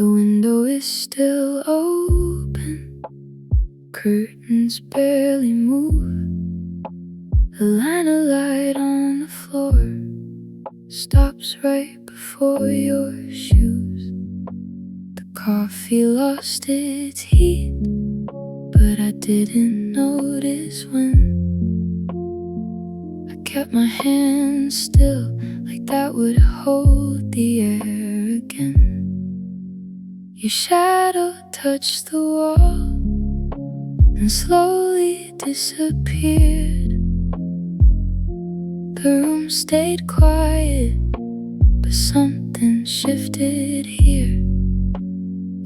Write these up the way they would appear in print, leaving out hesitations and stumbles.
The window is still open, curtains barely move. The line of light on the floor stops right before your shoes. The coffee lost its heat, but I didn't notice when. I kept my hands still, like that would hold the air again. Your shadow touched the wall and slowly disappeared. The room stayed quiet, but something shifted here.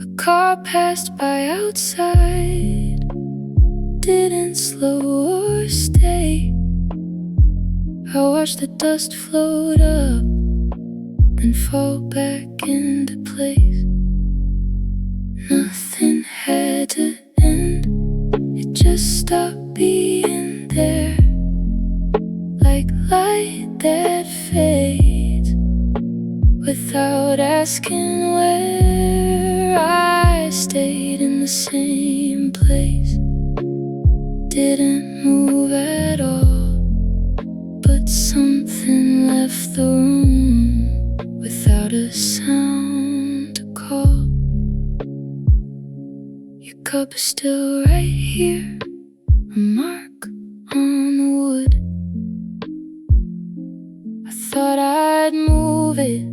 A car passed by outside, didn't slow or stay. I watched the dust float up, then fall back into place. Nothing had to end, it just stopped being there. Like light that fades without asking where. I stayed in the same place, didn't move at all, but something left the room without a sound to call. Your cup is still right here, a mark on the wood. I thought I'd move it,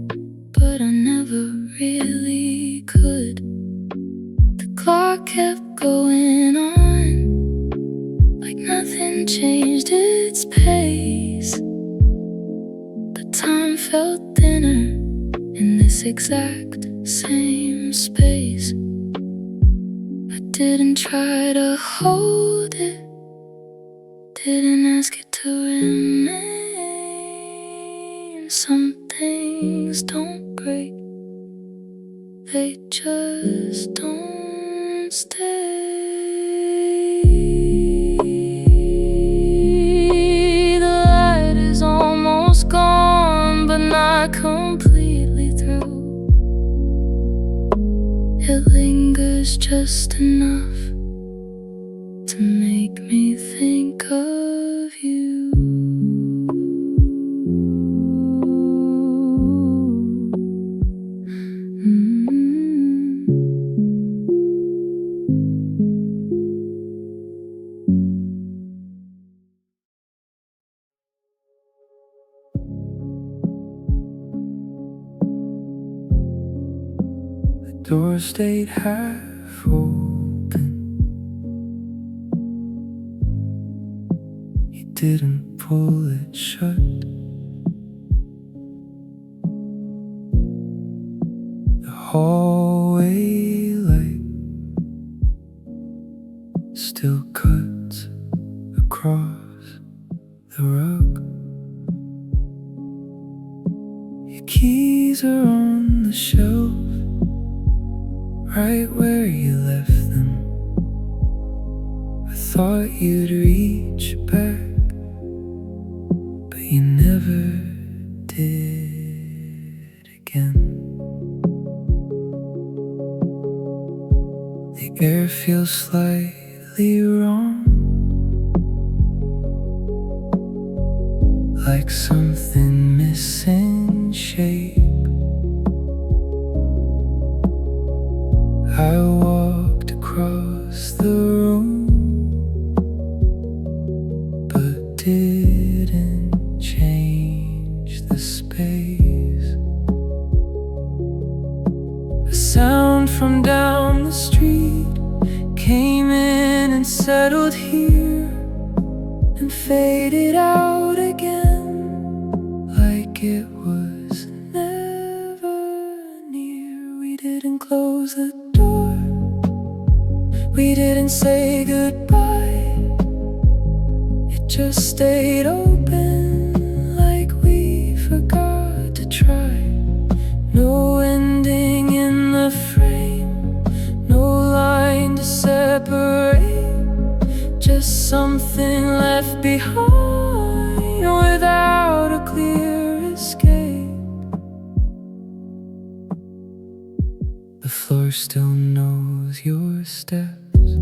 but I never really could. The clock kept going on, like nothing changed its pace. The time felt thinner in this exact same space. I didn't try to hold it, didn't ask it to remain. Some things don't break, they just don't stay. The light is almost gone, but not completely through. It lingers just enough to make me think of you. The door stayed half open. You didn't pull it shut. The hallway light still cuts across the rug. Your keys are on the shelf, right where you left them. I thought you'd reach back, but you never did again. The air feels slightly wrong, like something missing shape. I walked across the room, but didn't change the space. A sound from down the street came in and settled here, and faded out again, like it was never near. We didn't close the door, we didn't say goodbye. It just stayed open, like we forgot to try. No ending in the frame, no line to separate, just something left behind without a clear escape. The floor still knows your steps,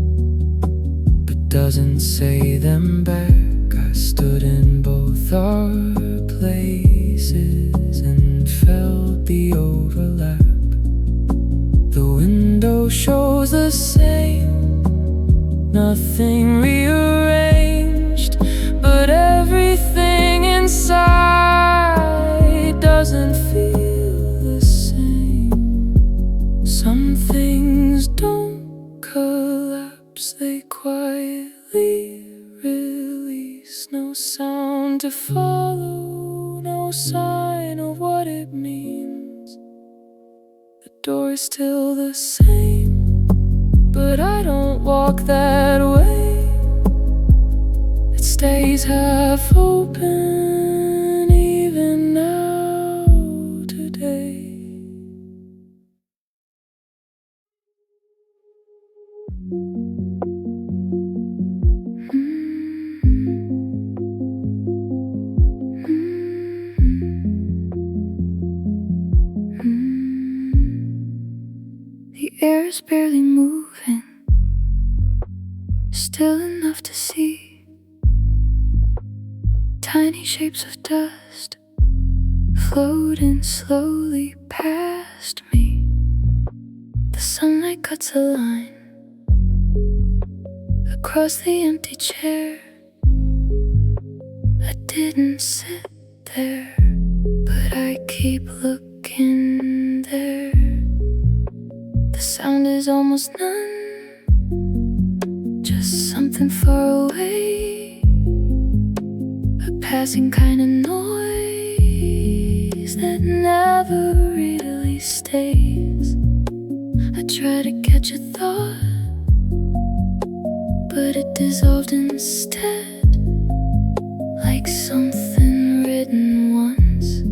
but doesn't say them back. I stood in both our places and felt the overlap. The window shows the same, nothing rearranged, but everything inside doesn't feel the same. Some things don't collapse, they quietly release. No sound to follow, no sign of what it means. The door is still the same, but I don't walk that way. It stays half open even now today. The air is barely moving, still enough to see tiny shapes of dust floating slowly past me. The sunlight cuts a line across the empty chair. I didn't sit there, but I keep looking there. The sound is almost none, just something far away, a passing kind of noise that never really stays. I try to catch a thought, but it dissolved instead, like something written once,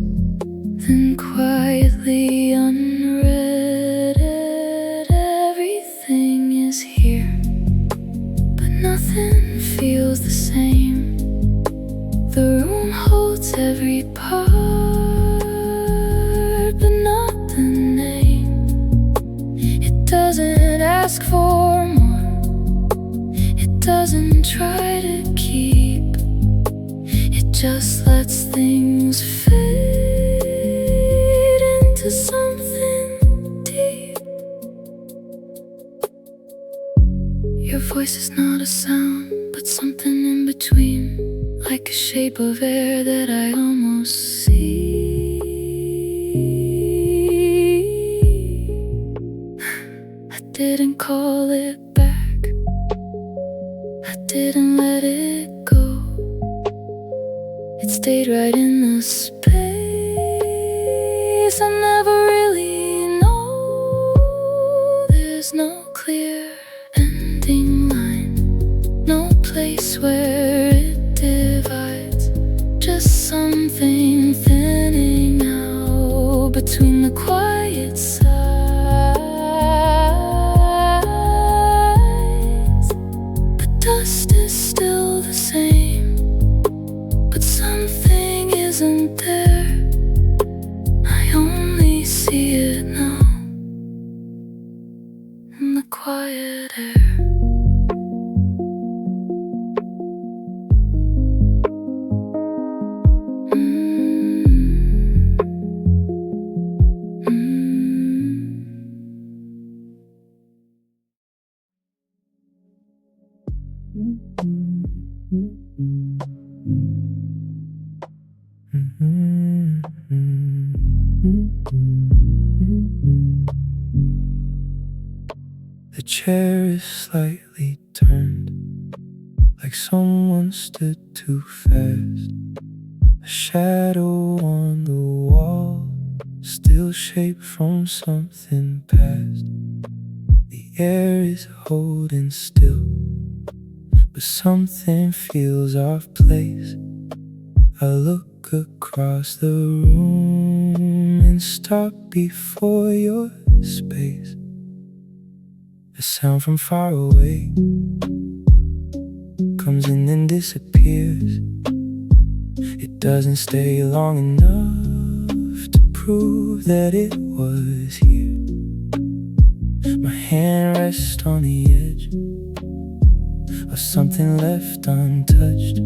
then quietly unread. Everything is here, but nothing feels the same. The room holds every part, but not the name. It doesn't ask for more, it doesn't try to keep, it just lets things fade into something deep. Your voice is not a sound, but something in between, like a shape of air that I almost see. I didn't call it back, I didn't let it go. It stayed right in the space. I never really know. There's no clear ending line, no place where it divides, just something thinning out between the quiet sides. The dust is still the same, but something isn't there. I only see it now in the quiet air. The chair is slightly turned, like someone stood too fast. A shadow on the wall, still shaped from something past. The air is holding still, but something feels off place. I look across the room and stop before your space. A sound from far away comes in and disappears. It doesn't stay long enough to prove that it was here. rest on the edge of something left untouched.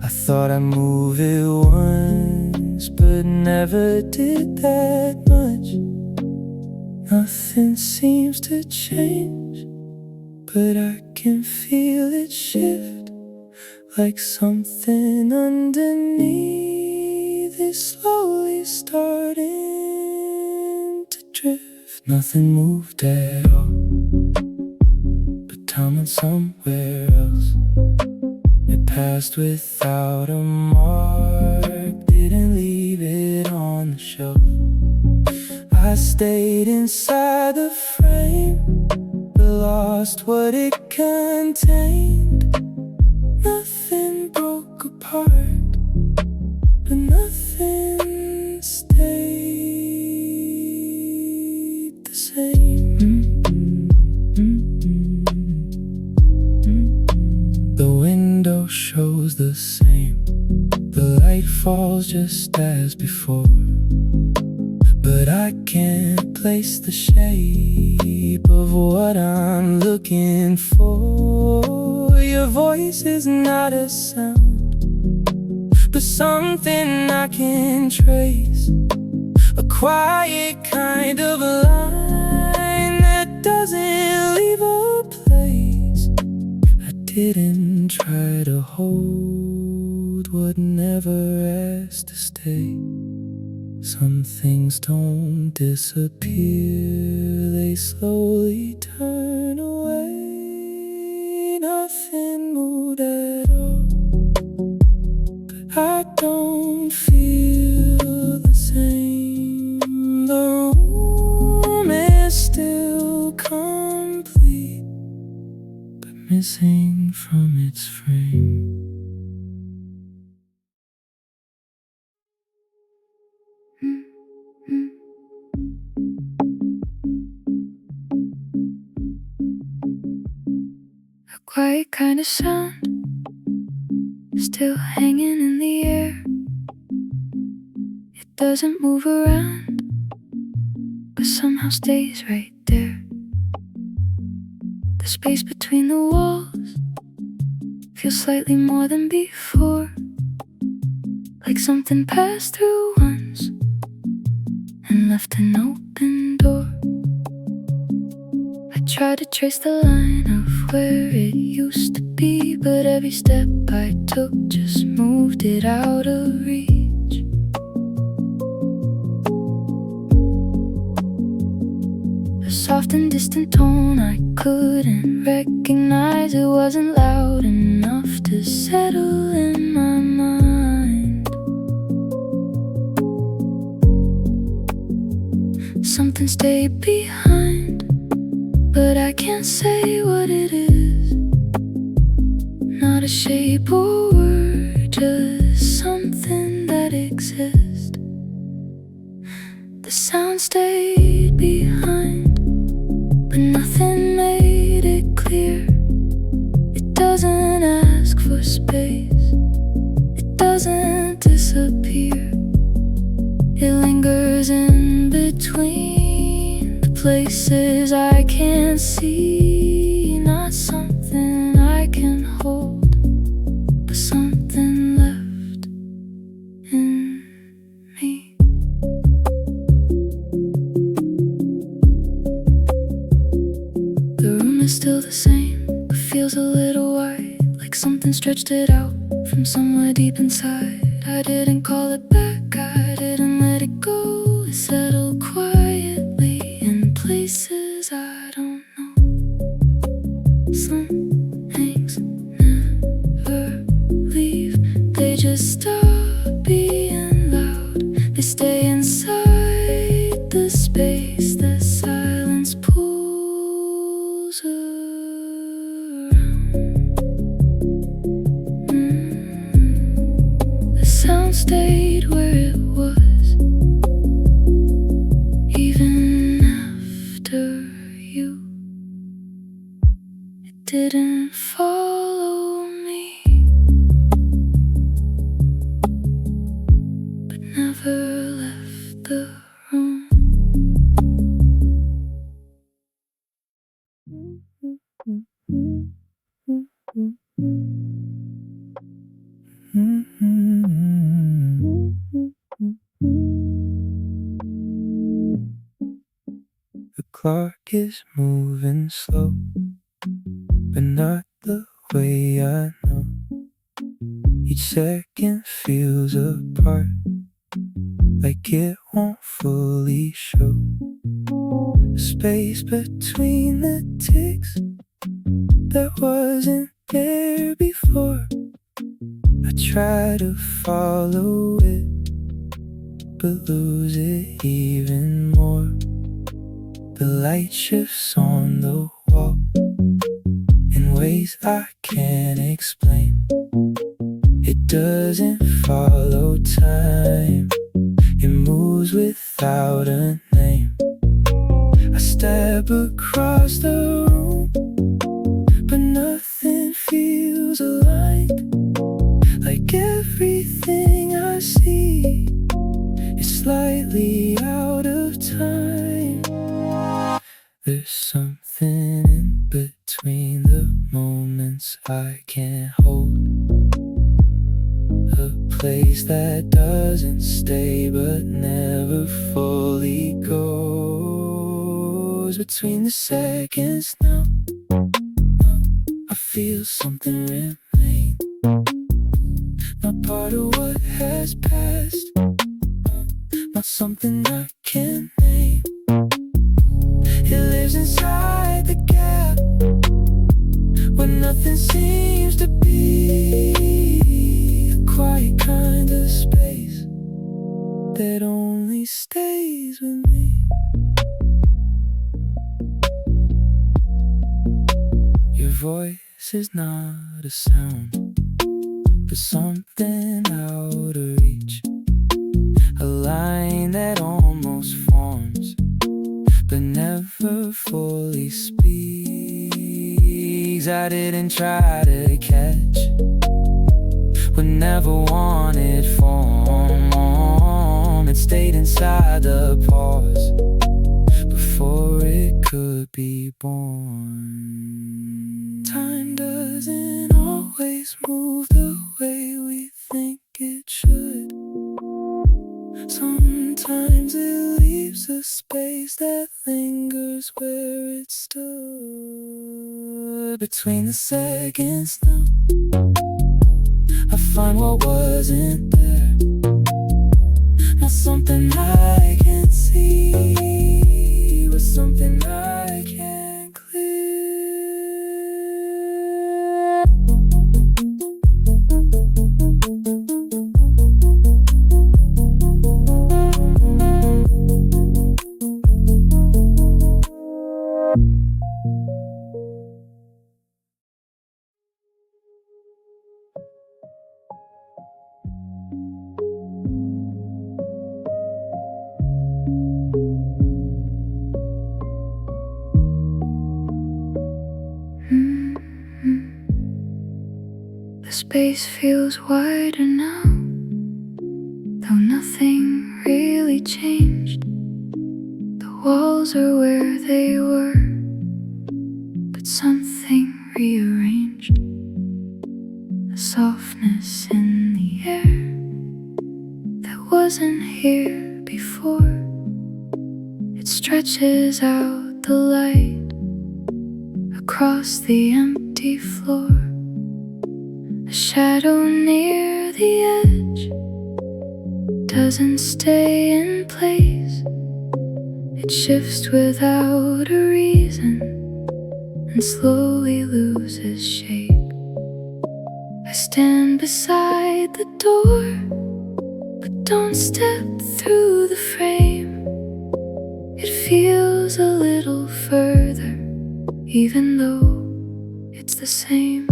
I thought I'd move it once, but never did that much. Nothing seems to change, but I can feel it shift, like something underneath is slowly starting to drift. Nothing moved at all, but time went somewhere else. It passed without a mark, didn't leave it on the shelf. I stayed inside the frame, but lost what it contained. Nothing broke apart, but nothing stayed the same. The window shows the same, the light falls just as before, but I can't place the shape of what I'm looking for. Your voice is not a sound, but something I can trace, a quiet kind of line that doesn't leave a place. I didn't try to hold what never asked to stay. Some things don't disappear, they slowly turn away. Nothing moved at all, but I don't feel the same. The room is still complete, but missing from its frame. A quiet kind of sound, still hanging in the air. It doesn't move around, but somehow stays right there. The space between the walls feels slightly more than before, like something passed through once and left an open door. I tried to trace the line of where it used to be, but every step I took just moved it out of reach. A soft and distant tone I couldn't recognize. It wasn't loud enough to settle in my mind. Something stayed behind, but I can't say what it is. Not a shape or word, just something that exists. The sound stayed behind, but nothing made it clear. It doesn't ask for space, it doesn't disappear. It lingers in between the places I can't see. Not something I can hold, but something left in me. The room is still the same, but feels a little wide, like something stretched it out from somewhere deep inside. I didn't call it back, I didn't let it go. It settled quietly in places I don't know. Some things never leave, they just stop being loud. They stay inside the space the silence pulls around. The sound stayed where it was, even after you. It didn't follow me, but never left the The clock is moving slow, but not the way I know. Each second feels apart, like it won't fully show. The space between the ticks that wasn't there before. I try to follow it, but lose it even more. The light shifts on the wall in ways I can't explain. It doesn't follow time, it moves without a name. I step across the room, but nothing feels aligned. Like everything I see is slightly out of time. There's something in between the moments I can't hold. A place that doesn't stay but never fully goes. Between the seconds now, I feel something remain. Not part of what has passed, not something I can name. It lives inside the gap where nothing seems to be. A quiet kind of space that only stays with me. Your voice is not a sound, but something out of reach. A line that almost forms, but never fully speaks. I didn't try to catch what never wanted form. It stayed inside the pause before it could be born. Time doesn't always move the way we think it should. Sometimes it leaves a space that lingers where it stood. Between the seconds now, I find what wasn't there. Not something I can see, but something I can clear. The space feels wider now, though nothing really changed. The walls are where they were, but something rearranged. A softness in the air that wasn't here before. It stretches out the light across the empty floor. A shadow near the edge doesn't stay in place. It shifts without a reason and slowly loses shape. I stand beside the door, but don't step through the frame. It feels a little further, even though it's the same.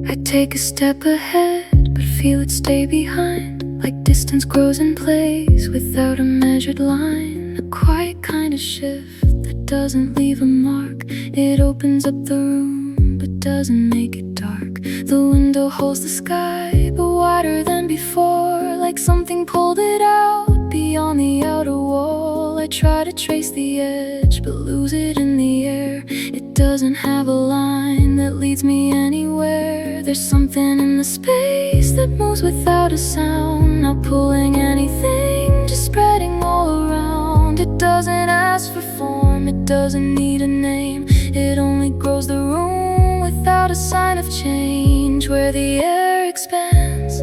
I take a step ahead, but feel it stay behind. Like distance grows in place without a measured line. A quiet kind of shift that doesn't leave a mark. It opens up the room, but doesn't make it dark. The window holds the sky, but wider than before. Like something pulled it out beyond the outer wall. I try to trace the edge, but lose it in the air. It doesn't have a line that leads me anywhere. There's something in the space that moves without a sound, not pulling that doesn't need a name. It only grows the room without a sign of change. Where the air expands,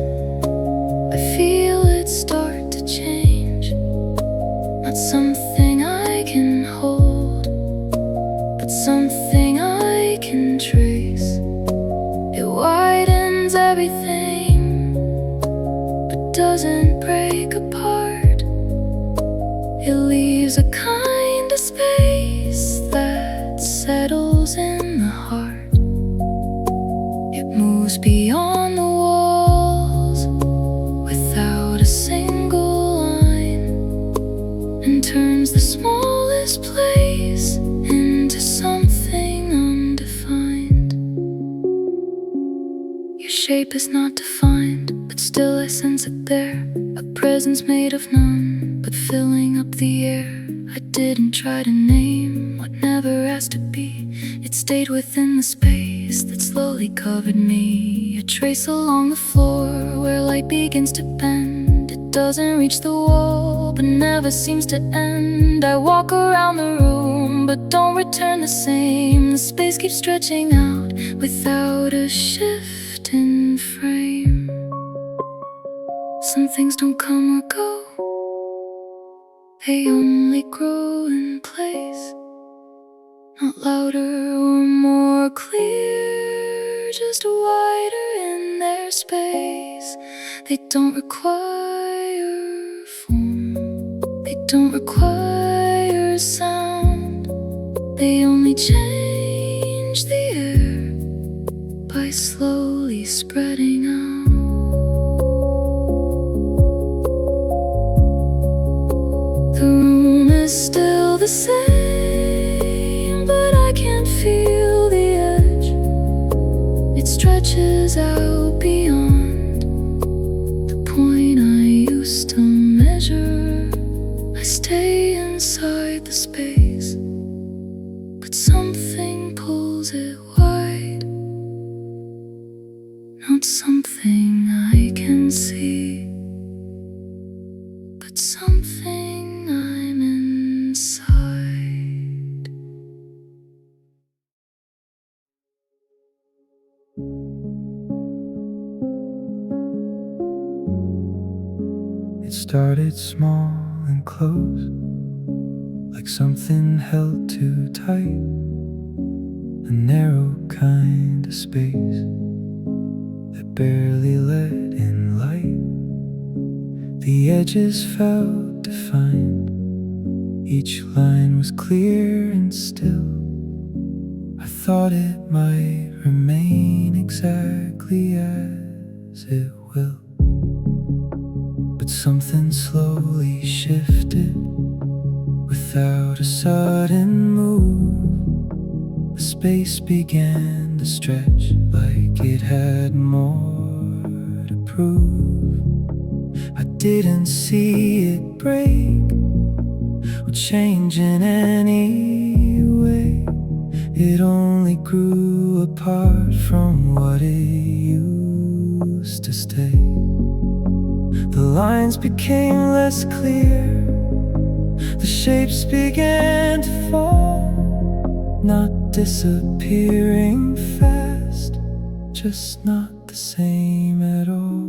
I feel it start to change. Not something I can hold, but something I can trace. It widens everything, but doesn't break apart. It leaves a kind of space that settles in the heart. It moves beyond the walls without a single line, and turns the smallest place into something undefined. Your shape is not defined, but still I sense it there. A presence made of none, but filling up the air. I didn't try to name what never asked to be. It stayed within the space that slowly covered me. A trace along the floor where light begins to bend. It doesn't reach the wall, but never seems to end. I walk around the room, but don't return the same. The space keeps stretching out without a shift in frame. Some things don't come or go, they only grow in place. Not louder or more clear, just wider in their space. They don't require form, they don't require sound. They only change the air by slowly spreading out. The room is still the same, but I can't feel the edge. It stretches out beyond the point I used to measure. I stay inside the space, but something pulls it wide. Not something I can see, but something I'm inside. It started small and close, like something held too tight. A narrow kind of space that barely let in light. The edges felt defined, each line was clear and still. I thought it might remain exactly as it will, but something slowly shifted without a sudden move. The space began to stretch like it had more to prove. I didn't see it break or change in any way. It only grew apart from what it used to stay. The lines became less clear, the shapes began to fall, not disappearing fast, just not the same at all.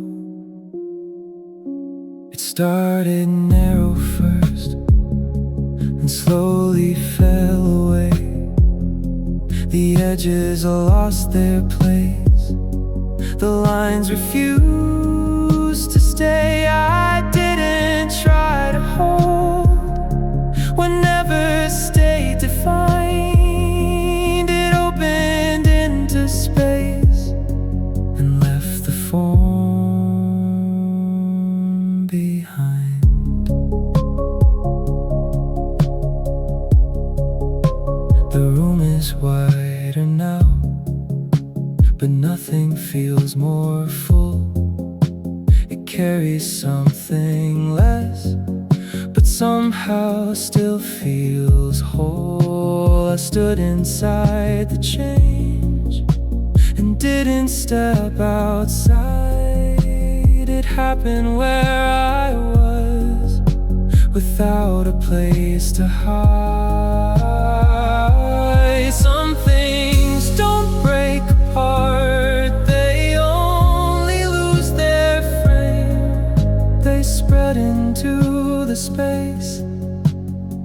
It started narrow first and slowly fell away. The edges lost their place, the lines refused to stay. I didn't try to hold what never stayed defined. It opened into space and left the form behind. The room is wider now, but nothing feels more full. It carries something less, but somehow still feels whole. I stood inside the change and didn't step outside. It happened where I was, without a place to hide. into the space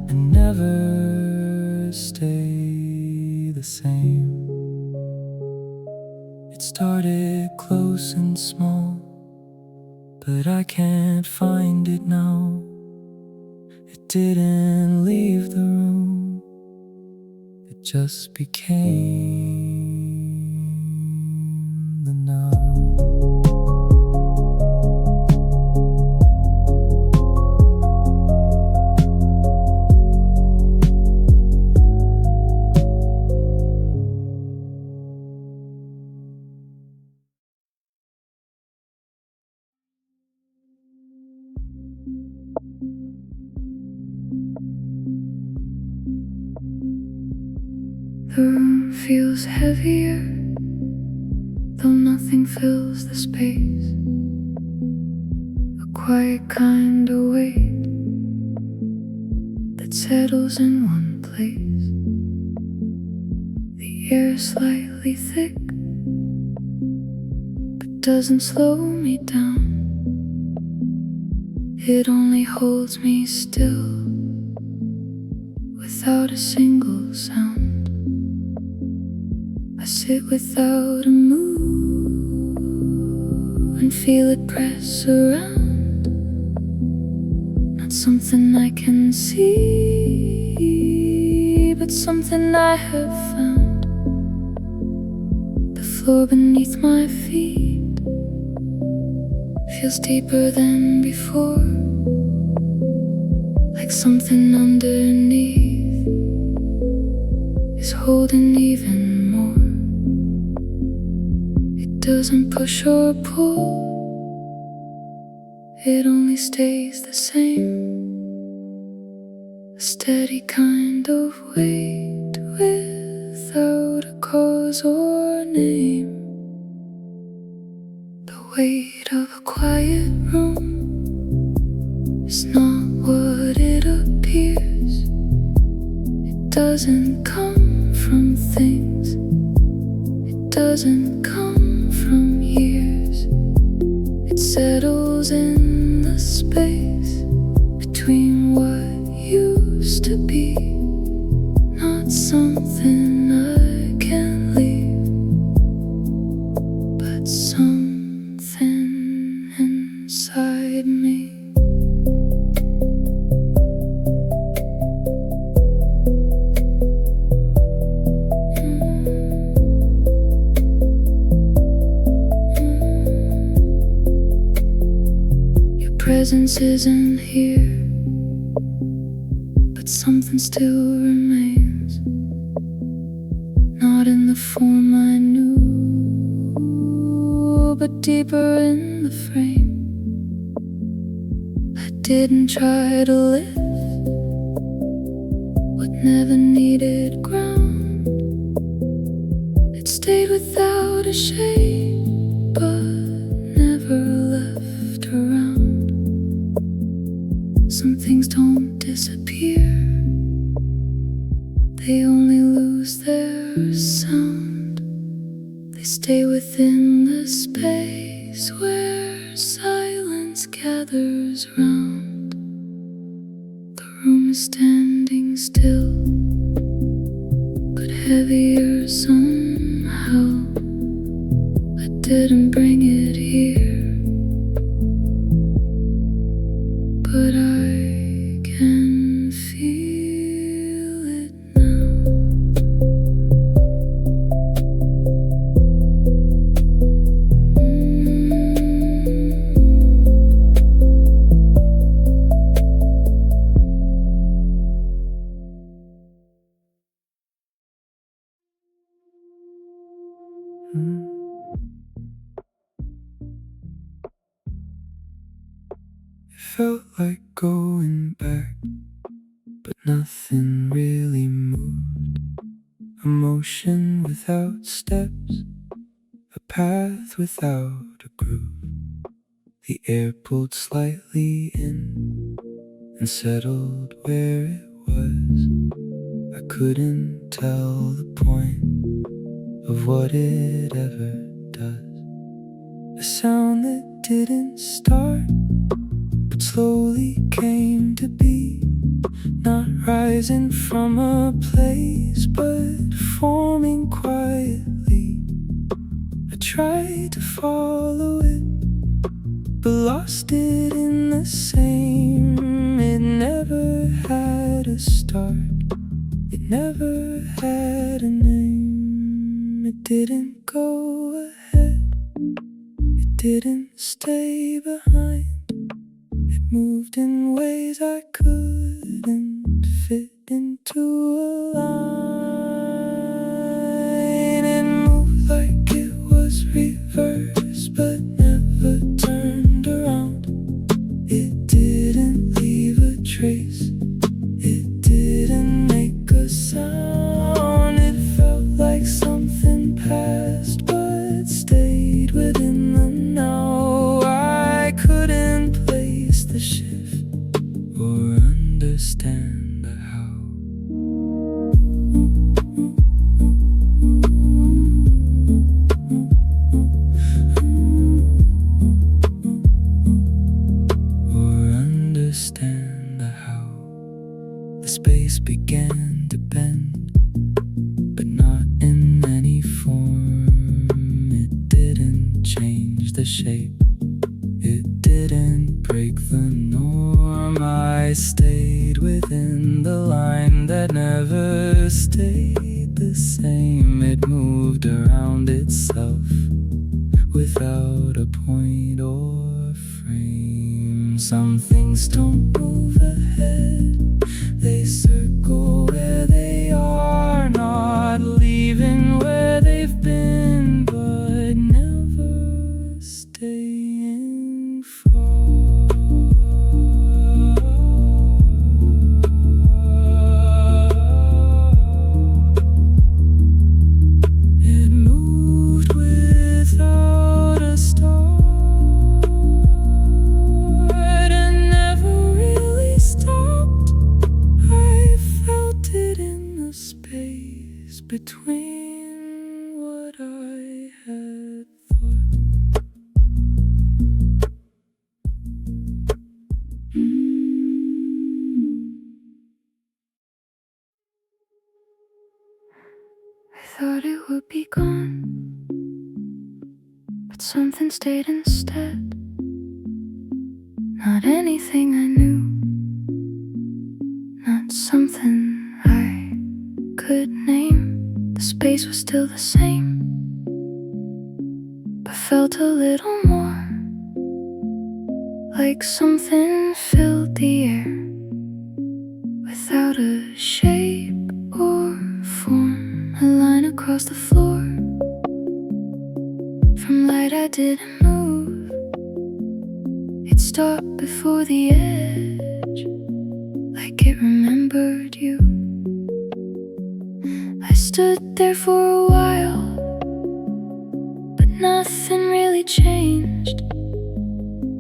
and never stay the same. It started close and small, but I can't find it now. It didn't leave the room, it just became the now. The room feels heavier, though nothing fills the space. A quiet kind of weight that settles in one place. The air is slightly thick, but doesn't slow me down. It only holds me still, without a single sound. I sit without a move and feel it press around. Not something I can see, but something I have found. The floor beneath my feet feels deeper than before, like something underneath is holding even more. It doesn't push or pull, it only stays the same. A steady kind of weight without a cause or name. The weight of a quiet room is not what it appears. It doesn't come from things, it doesn't come from years. It settles in the space between what used to be, not something I can leave, but something inside me. Presence isn't here, but something still remains. Not in the form I knew, but deeper in the frame. I didn't try to lift what never needed ground. It stayed without a shape, but never left around. Some things don't disappear, they only lose their sound. They stay within the space where silence gathers round. The room is standing still, but heavier somehow. I didn't bring it here, but I can feel it now. It felt like going back, but nothing really moved. A motion without steps, a path without a groove. The air pulled slightly in and settled where it was. I couldn't tell the point of what it ever does. A sound that didn't start, slowly came to be, not rising from a place, but forming quietly. I tried to follow it, but lost it in the same. It never had a start, it never had a name. It didn't go ahead, it didn't stay behind. It moved in ways I couldn't fit into a line. It moved like it was reversed, but never turned around. It didn't leave a trace, it didn't make a sound. It felt like something passed, but stayed within the now. I couldn't place the shift or understand the how. Or understand the how. The space began to bend, but not in any form. It didn't change the shape, it didn't break the norm. I stayed within the line that never stayed the same. It moved around itself without a point or frame. Some things don't move ahead, they circle where they are, not leaving where they've been, but never staying far. It moved without a start and never really stopped. I felt it in the space between what I had thought. I thought it would be gone, but something stayed instead. Not anything I knew, not something I could name. The space was still the same, but felt a little more like something filled the air without a shape or form. A line across the floor from light I didn't move. It stopped before the edge, like it remembered you. I stood there for a while, but nothing really changed.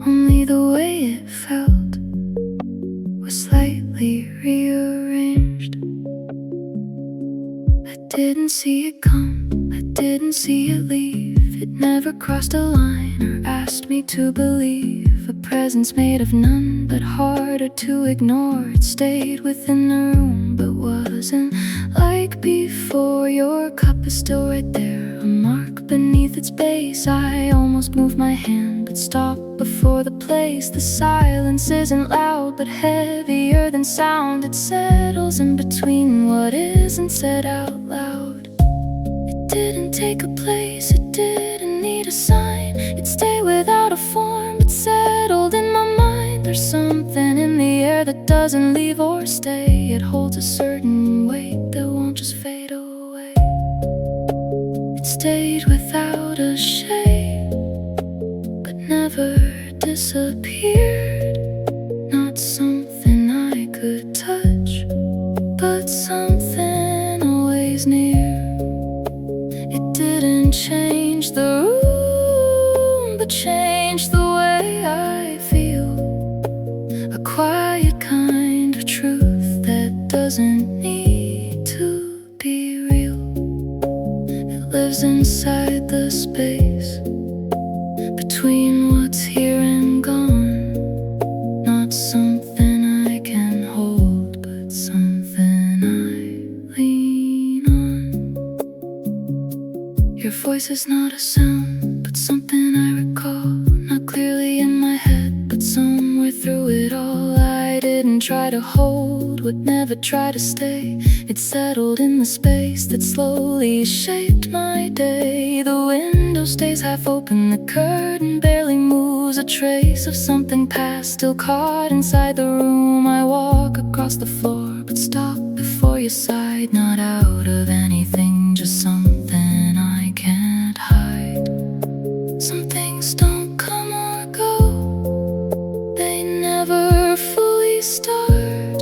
Only the way it felt was slightly rearranged. I didn't see it come, I didn't see it leave. It never crossed a line or asked me to believe. A presence made of none, but harder to ignore. It stayed within the room, but wasn't like before. Your cup is still right there, a mark beneath its base. I almost moved my hand, but stopped before the place. The silence isn't loud, but heavier than sound. It settles in between what isn't said out loud. It didn't take a place, it didn't need a sign. It stayed without a form, but settled in my mind. There's something in the air that doesn't leave or stay. It holds a certain weight that won't just fade away. It stayed without a shape, but never disappeared. Not something I could touch, but something always near. It didn't change the room, but changed the way I feel. A quiet kind of truth that doesn't need to be real. It lives inside the space between what's here and gone. voice is not a sound, but something I recall, not clearly in my head, but somewhere through it all. I didn't try to hold, would never try to stay. It settled in the space that slowly shaped my day. The window stays half open, the curtain barely moves, a trace of something past still caught inside the room. I walk across the floor, but stop before your side. Not out of anything, just something I can't hide. Some things don't come or go, they never fully start.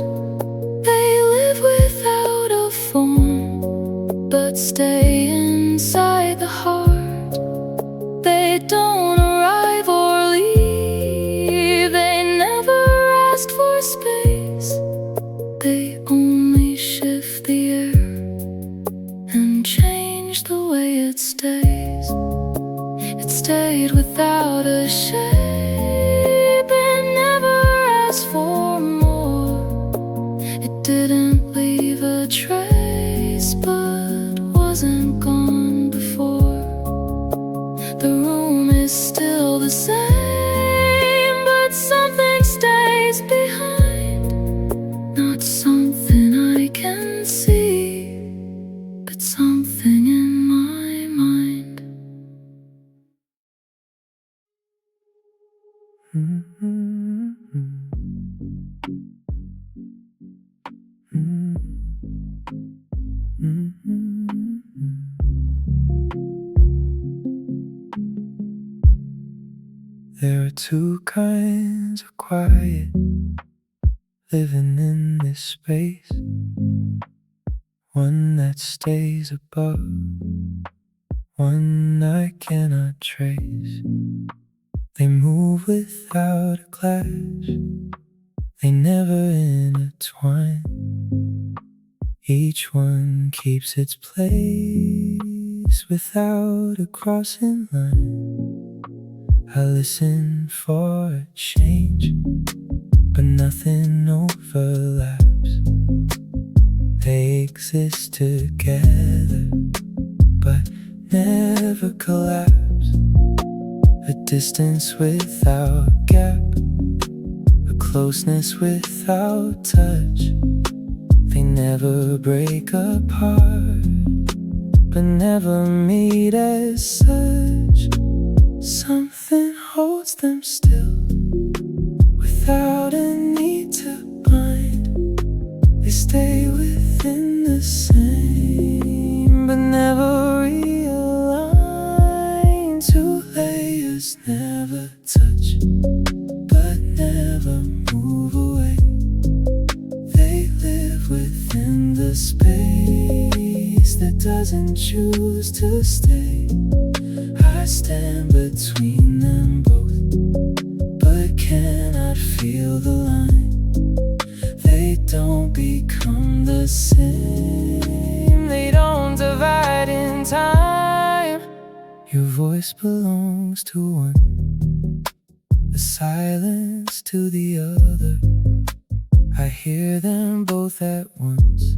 They live without a form, but stay inside the heart. They don't arrive or leave, they never ask for space. They only shift the air and change the way it stays. It stayed without a shape, it never asked for more. It didn't leave a trace, but wasn't gone before. The room is still the same, but something stays behind. Not something I can see, but something in my mind. There are two kinds of quiet living in this space. One that stays above, one I cannot trace. They move without a clash, they never intertwine. Each one keeps its place without a crossing line. I listen for a change, but nothing overlaps. They exist together, but never collapse. A distance without gap, a closeness without touch. They never break apart, but never meet as such. Something holds them still, without a need to bind. They stay within the same, but never realign. Two layers never touch, but never move away. They live within the space that doesn't choose to stay. I stand between them both, but cannot feel the line. They don't become the same, they don't divide in time. Your voice belongs to one, the silence to the other. I hear them both at once,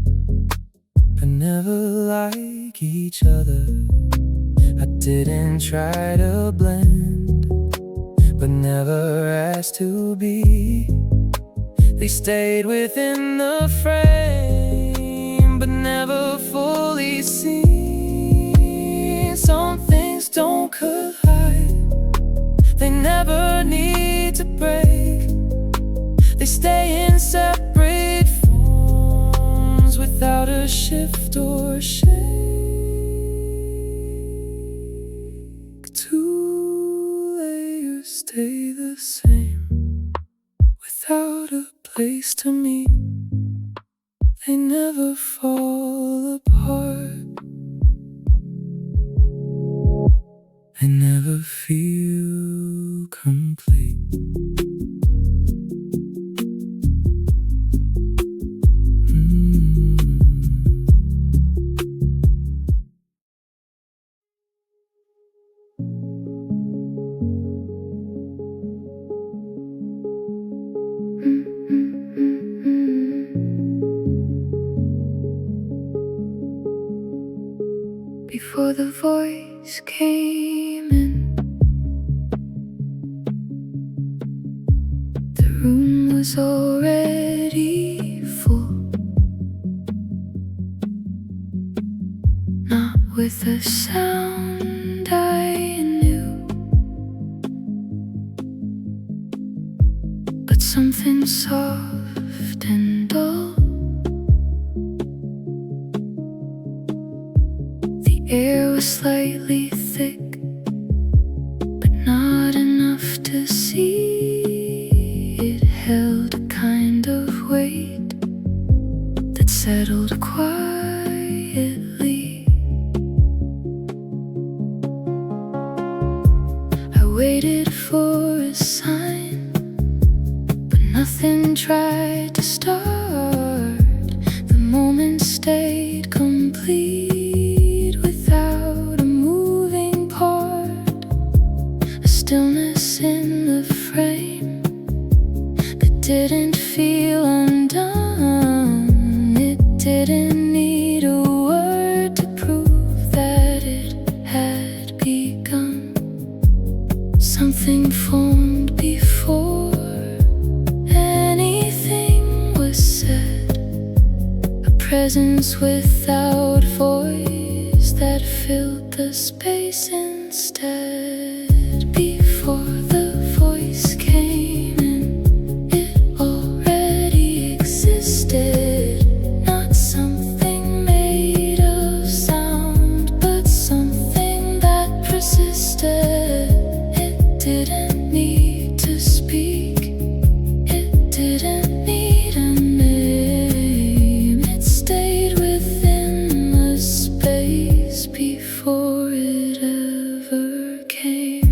but never like each other. I didn't try to blend, but never asked to be. They stayed within the frame, but never fully seen. Some things don't collide, they never need to break. They stay in separate forms without a shift or shake. Two layers stay the same, without a place to meet. They never fall apart, they never feel complete. Before the voice voice came in. The room was already full, not with a sound I knew, but something soft and dull. The air was slightly thick, but not enough to see. It held a kind of weight that settled quietly. I waited for a sign, but nothing tried to start. The moment stayed complete without a moving part. A stillness in the frame that didn't feel undone. It didn't need a word to prove that it had begun. Something formed before anything was said, a presence without voice that filled the space instead. Before the voice came in, it already existed. Not something made of sound, but something that persisted. It didn't need to speak, it didn't need a name. It stayed within the space before it ever came.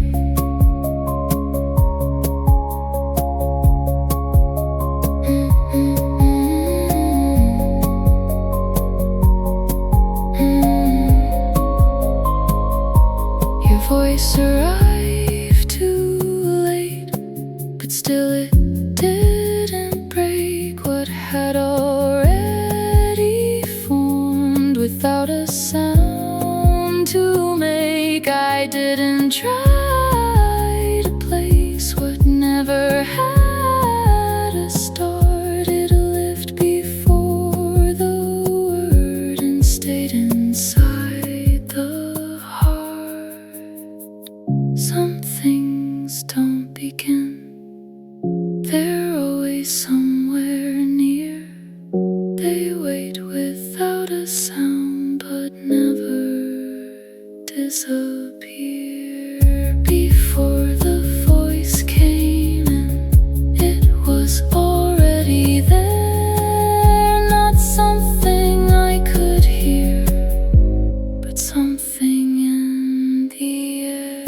Your voice arrived too late, but still it didn't break what had already formed without a sound to make. I didn't try to place what never had a start. It lived before the word and stayed inside the heart. Some things don't begin, they're always somewhere near. They wait without a sound, but never disappear. Before the voice came in, it was already there. Not something I could hear, but something in the air.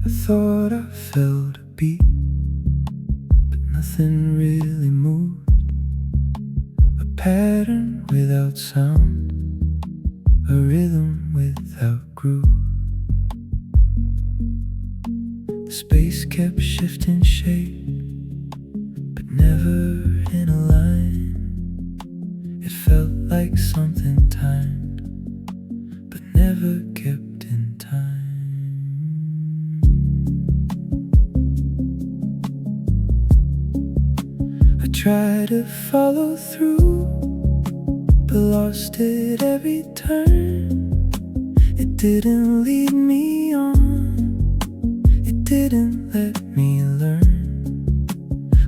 I thought I felt a beat, but nothing really moved. A pattern without sound, a rhythm without groove. The space kept shifting shape, but never in a line. It felt like something timed, but never kept in time. I tried to follow through, but lost it every turn. It didn't lead me on, it didn't let me learn.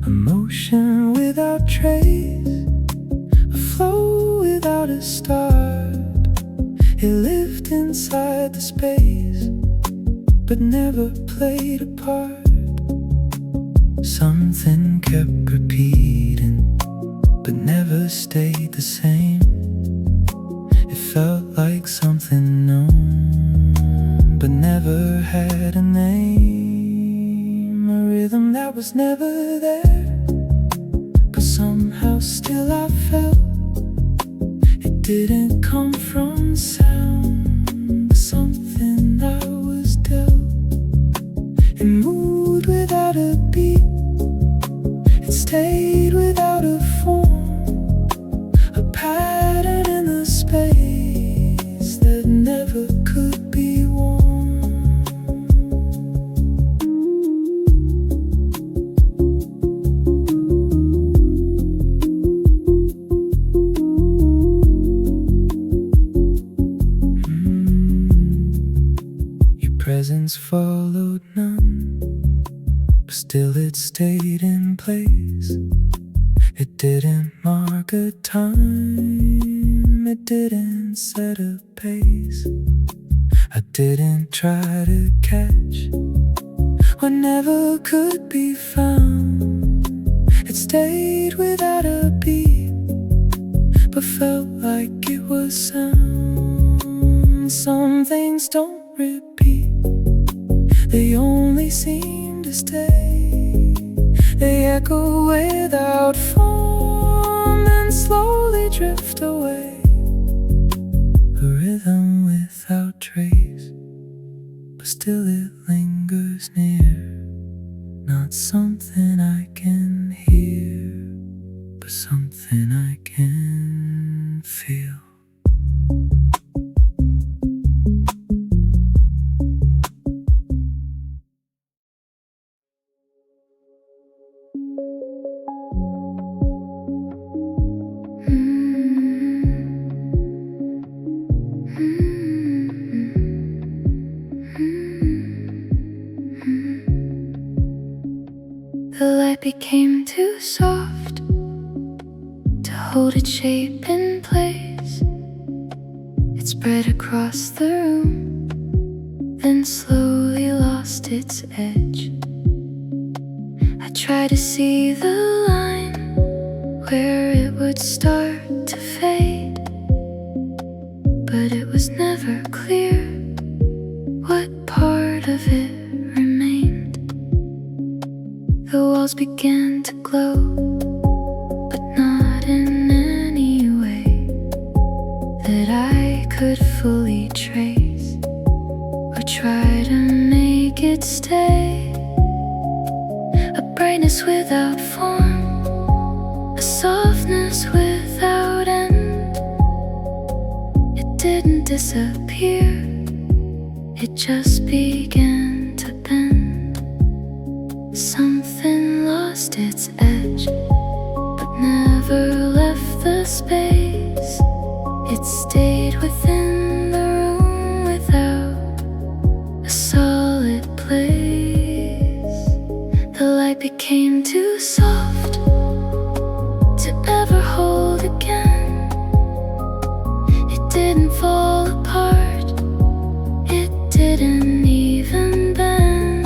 A motion without trace, a flow without a start. It lived inside the space, but never played a part. Something kept repeating, but never stayed the same. It felt like something known, but never had a name. A rhythm that was never there, but somehow still I felt it didn't come from sound, but something I was dealt. It moved without a beat, it stayed without a form, a pattern in the space that never could be worn. Presence followed none, but still it stayed in place. It didn't mark a time, it didn't set a pace. I didn't try to catch what never could be found. It stayed without a beat, but felt like it was sound. Some things don't repeat, they only seem to stay. They echo without form and slowly drift away. A rhythm without trace, but still it lingers near. Not something I can hear, but something I can feel. The light became too soft to hold its shape in place. It spread across the room, then slowly lost its edge. I tried to see the line where it would start to fade, but it was never clear what part of it remained. The walls began to glow, but not in any way that I could fully trace or try to make it stay. A brightness without form, a softness without end. It didn't disappear, it just began to bend. Something lost its edge, but never left the space. It stayed within the room without a solid place. The light became too soft to ever hold again. It didn't fall apart, it didn't even bend.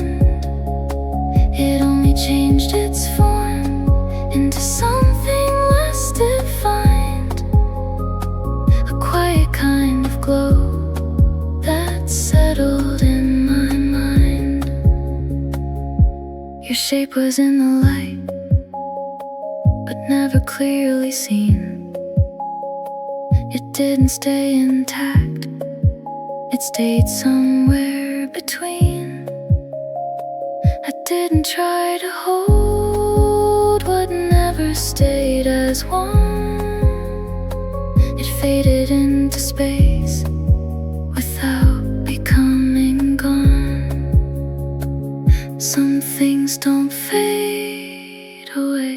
It only changed its form into something less defined, a quiet kind of glow that settled in my mind. Your shape was in the light, but never clearly seen. It didn't stay intact, it stayed somewhere between. I didn't try to hold what never stayed as one. It faded into space without becoming gone. Some things don't fade away,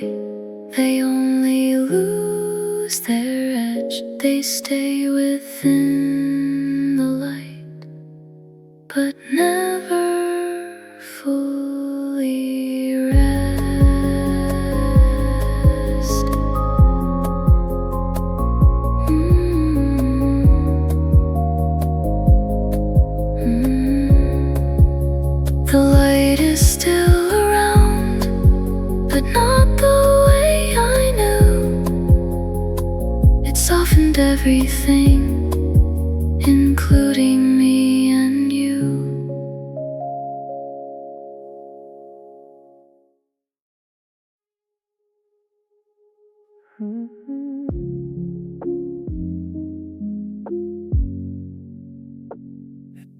they only lose their edge. They stay within the light, but never fully rest. The light is still around, but not the way I knew. It softened everything, including me.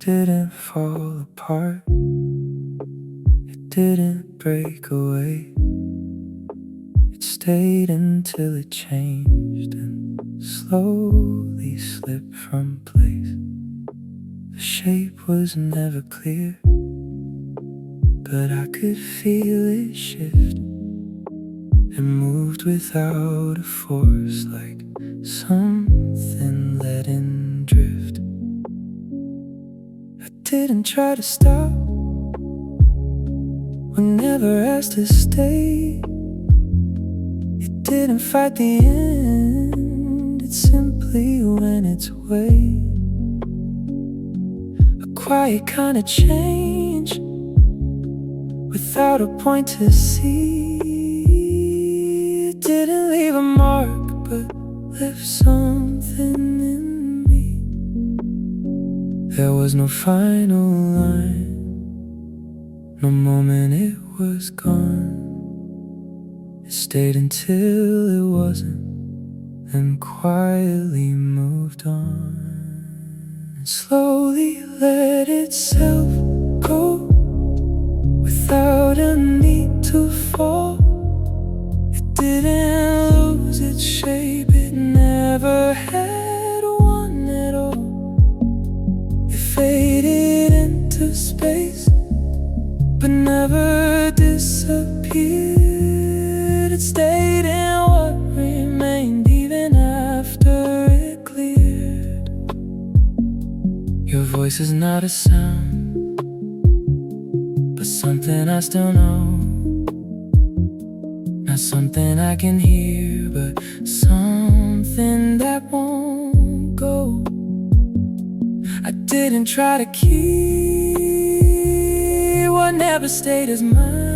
didn't fall apart, it didn't break away. It stayed until it changed and slowly slipped from place. The shape was never clear, but I could feel it shift. It moved without a force, like something letting drift. I didn't try to stop, I never asked to stay. It didn't fight the end, it simply went its way. A quiet kind of change, without a point to see. It didn't leave a mark, but left something in me. There was no final line, no moment it was gone. It stayed until it wasn't, then quietly moved on. And slowly let itself go, without a need to fall. It didn't lose its shape, it never had one at all. It faded into space, but never disappeared. It stayed in what remained even after it cleared. Your voice is not a sound, but something I still know. Not something I can hear, but something that won't go. I didn't try to keep what never stayed as mine.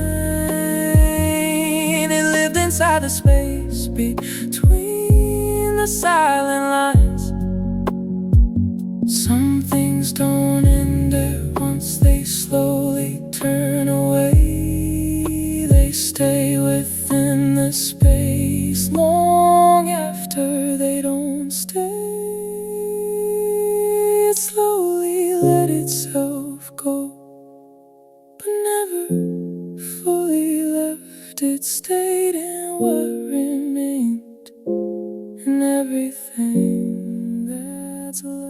It lived inside the space between the silent lines. Some things don't end at once, they slowly turn away. They stay within the space long after they don't stay. It slowly let itself go, but never fully left. It stayed in what remained, and everything that's left.